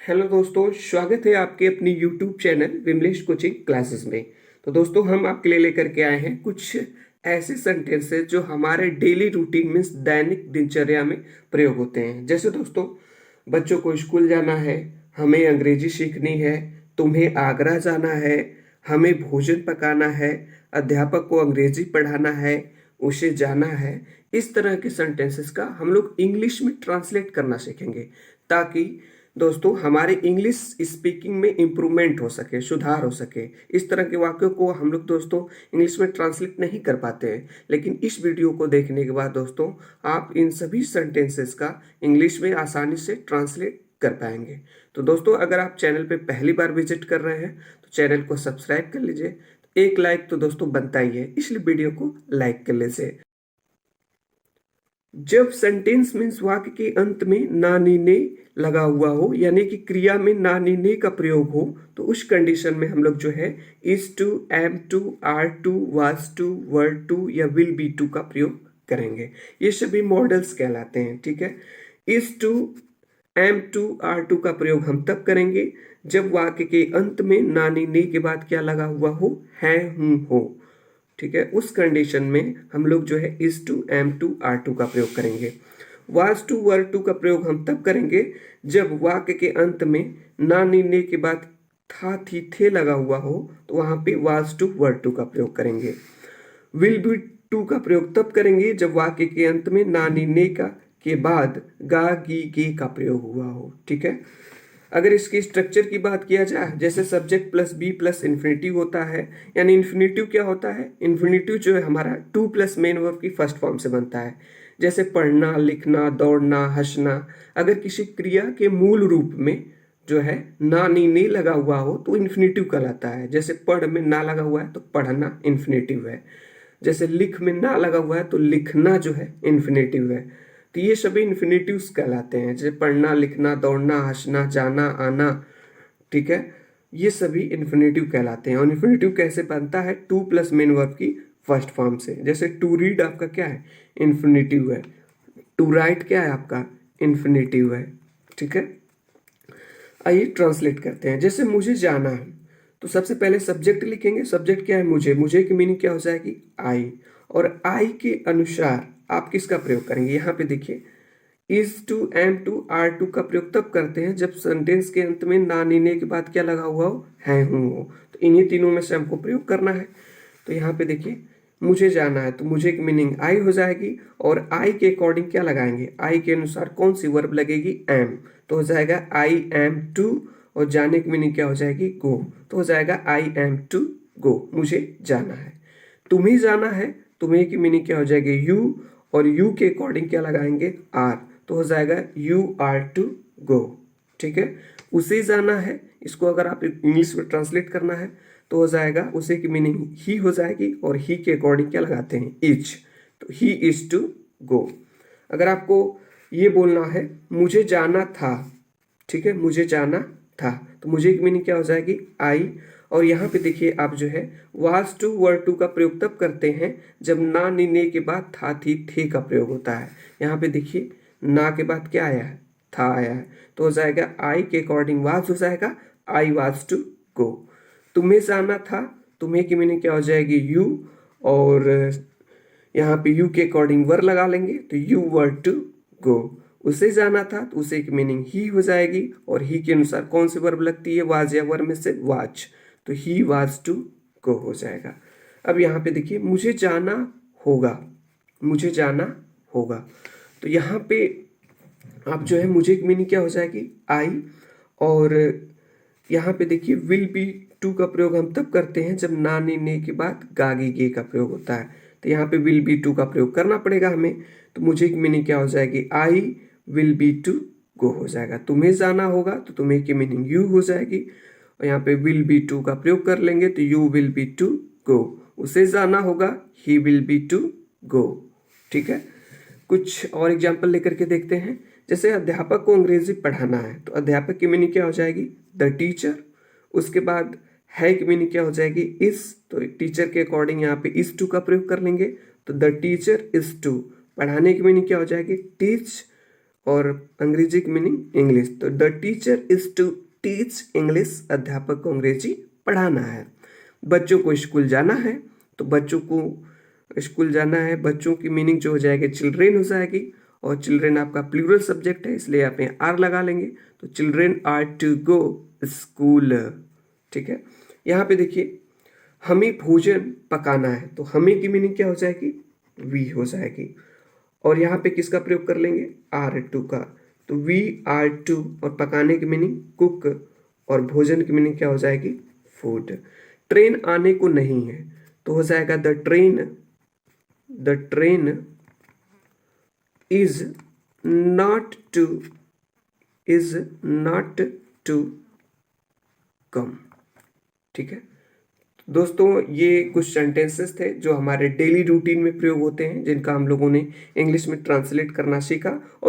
Hello दोस्तों, स्वागत है आपके अपनी YouTube channel Vimlesh coaching classes में। तो दोस्तों, हम आपके लिए लेकर के आए हैं कुछ ऐसे सेंटेंसेस जो हमारे डेली रूटीन में दैनिक दिनचर्या में प्रयोग होते हैं। जैसे दोस्तों, बच्चों को स्कूल जाना है, हमें अंग्रेजी सीखनी है, तुम्हें आगरा जाना है, हमें भोजन पकाना है, अध्यापक को अंग्रेजी पढ़ाना है, उसे जाना है। इस तरह के सेंटेंसेस का हम लोग इंग्लिश में ट्रांसलेट करना सीखेंगे, ताकि दोस्तों हमारे इंग्लिश स्पीकिंग में इम्प्रूवमेंट हो सके, सुधार हो सके। इस तरह के वाक्यों को हम लोग दोस्तों इंग्लिश में ट्रांसलेट नहीं कर पाते हैं, लेकिन इस वीडियो को देखने के बाद दोस्तों आप इन सभी सेंटेंसेस का इंग्लिश में आसानी से ट्रांसलेट कर पाएंगे। तो दोस्तों, अगर आप चैनल पे पहली बार विजिट कर रहे हैं तो चैनल को सब्सक्राइब कर लीजिए। एक लाइक तो दोस्तों बनता ही है, इसलिए वीडियो को लाइक कर लीजिए। जब सेंटेंस मीन्स वाक्य के अंत में ना नी ने लगा हुआ हो, यानी कि क्रिया में ना नी ने का प्रयोग हो, तो उस कंडीशन में हम लोग जो है is to, am to, are to, was to, were to या विल बी टू का प्रयोग करेंगे। ये सभी मॉडल्स कहलाते हैं। ठीक है, is to, am to, are to का प्रयोग हम तब करेंगे जब वाक्य के अंत में ना नी ने के बाद क्या लगा हुआ हो, है, हूं, हो। ठीक है, उस कंडीशन में हम लोग जो है is to, am to, are to का प्रयोग करेंगे। वाज टू, वर टू का प्रयोग हम तब करेंगे जब वाक्य के अंत में ना नी ने के बाद था, थी, थे लगा हुआ हो, तो वहां पे वाज टू, वर टू का प्रयोग करेंगे। विल बी टू का प्रयोग तब करेंगे जब वाक्य के अंत में ना नी ने का के बाद गा, गी, गे का प्रयोग हुआ हो। ठीक है, अगर इसकी स्ट्रक्चर की बात किया जाए, जैसे subject plus be plus infinitive होता है, यानी इन्फिनेटिव क्या होता है, इन्फिनेटिव जो है हमारा टू प्लस मेन वर्ब की फर्स्ट फॉर्म से बनता है। जैसे पढ़ना, लिखना, दौड़ना, हंसना। अगर किसी क्रिया के मूल रूप में जो है ना नी ने लगा हुआ हो तो इन्फिनेटिव कहलाता है। जैसे पढ़ में ना लगा हुआ है तो पढ़ना इन्फिनेटिव है। जैसे लिख में ना लगा हुआ है तो लिखना जो है इन्फिनेटिव है। तो ये सभी इन्फिनेटिव्स कहलाते हैं, जैसे पढ़ना, लिखना, दौड़ना, हंसना, जाना, आना। ठीक है, ये सभी इन्फिनेटिव कहलाते हैं। और इन्फिनेटिव कैसे बनता है, टू प्लस मेन वर्ब की फर्स्ट फॉर्म से। जैसे टू रीड आपका क्या है, इन्फिनेटिव है। टू राइट क्या है आपका, इन्फिनेटिव है। ठीक है, आइए ट्रांसलेट करते हैं। जैसे मुझे जाना है, तो सबसे पहले सब्जेक्ट लिखेंगे। सब्जेक्ट क्या है, मुझे। मुझे की मीनिंग क्या हो जाएगी, आई। और आई के अनुसार आप किसका प्रयोग करेंगे, यहाँ पे देखिए is to, am to, are to का प्रयोग तब करते हैं जब सेंटेंस के अंत में ना नीने के बाद क्या लगा हुआ हो, है, हूं हो। तो इन्हीं तीनों में से हमको प्रयोग करना है। तो यहाँ पे देखिए मुझे जाना है, तो मुझे की मीनिंग आई हो जाएगी। और आई के अकॉर्डिंग क्या लगाएंगे, आई के अनुसार कौन सी वर्ब लगेगी, एम। तो हो जाएगा आई एम टू, और जाने की मीनिंग क्या हो जाएगी, गो। तो हो जाएगा आई एम टू गो, मुझे जाना है। तुम्हें जाना है, तुम्हें की मीनिंग क्या हो जाएगी, यू। और यू के अकॉर्डिंग क्या लगाएंगे, आर। तो हो जाएगा यू आर टू गो। ठीक है, उसे जाना है, इसको अगर आप इंग्लिश में ट्रांसलेट करना है तो हो जाएगा उसे की मीनिंग ही हो जाएगी। और ही के अकॉर्डिंग क्या लगाते हैं, इज। तो ही इज टू गो। अगर आपको ये बोलना है मुझे जाना था, ठीक है, मुझे जाना था, तो मुझे की मीनिंग क्या हो जाएगी, आई। और यहाँ पे देखिए आप जो है वाज टू, वर टू का प्रयोग तब करते हैं जब ना नी ने के बाद था, थी, थे का प्रयोग होता है। यहाँ पे देखिए ना के बाद क्या आया है, था आया है। तो हो जाएगा आई के अकॉर्डिंग वाज हो जाएगा, आई वाज टू गो। तुम्हें जाना था, तुम्हें की मीनिंग क्या हो जाएगी, यू। और यहाँ पे यू के अकॉर्डिंग वर लगा लेंगे, तो यू वर टू गो। उसे जाना था, तो उसे की मीनिंग ही हो जाएगी। और ही के अनुसार कौन सी वर्ब लगती है, वाज या वर में से वाज। तो ही वाज टू गो हो जाएगा। अब यहाँ पे देखिए मुझे जाना होगा, मुझे जाना होगा। तो यहाँ पे आप जो है मुझे की मीनिंग क्या हो जाएगी, आई। और यहाँ पे देखिए विल बी टू का प्रयोग हम तब करते हैं जब ना नी ने के बाद गागी गे का प्रयोग होता है। तो यहाँ पे विल बी टू का प्रयोग करना पड़ेगा हमें। तो मुझे की मीनिंग क्या हो जाएगी, I will be to go हो जाएगा। तुम्हें जाना होगा, तो तुम्हें की मीनिंग यू हो जाएगी। और यहाँ पे विल बी टू का प्रयोग कर लेंगे, तो you will be to go. उसे जाना होगा, he will be to go. ठीक है, कुछ और एग्जाम्पल लेकर के देखते हैं। जैसे अध्यापक को अंग्रेजी पढ़ाना है, तो अध्यापक की मीनिंग क्या हो जाएगी, द टीचर। उसके बाद है की मीनिंग क्या हो जाएगी, इज। तो टीचर के अकॉर्डिंग यहाँ पे इज टू का प्रयोग कर लेंगे, तो द टीचर इज टू। पढ़ाने की मीनिंग क्या हो जाएगी, टीच। और अंग्रेजी की मीनिंग इंग्लिश। तो the teacher is to teach English, अध्यापक को अंग्रेजी पढ़ाना है। बच्चों को स्कूल जाना है, तो बच्चों को स्कूल जाना है, बच्चों की मीनिंग जो हो जाएगी चिल्ड्रेन हो जाएगी, और चिल्ड्रेन आपका प्लूरल सब्जेक्ट है इसलिए आप यहाँ आर लगा लेंगे। तो children are to go school. ठीक है, यहाँ पे देखिए हमें भोजन पकाना है, तो हमें की मीनिंग क्या हो जाएगी, वी हो जाएगी। और यहाँ पे किसका प्रयोग कर लेंगे, आर टू का, तो वी आर टू, और पकाने की मीनिंग कुक, और भोजन की मीनिंग क्या हो जाएगी, फूड। ट्रेन आने को नहीं है, तो हो जाएगा the train is not to come. ठीक है दोस्तों, ये कुछ सेंटेंसेस थे जो हमारे डेली रूटीन में प्रयोग होते हैं, जिनका हम लोगों ने इंग्लिश में ट्रांसलेट करना सीखा। और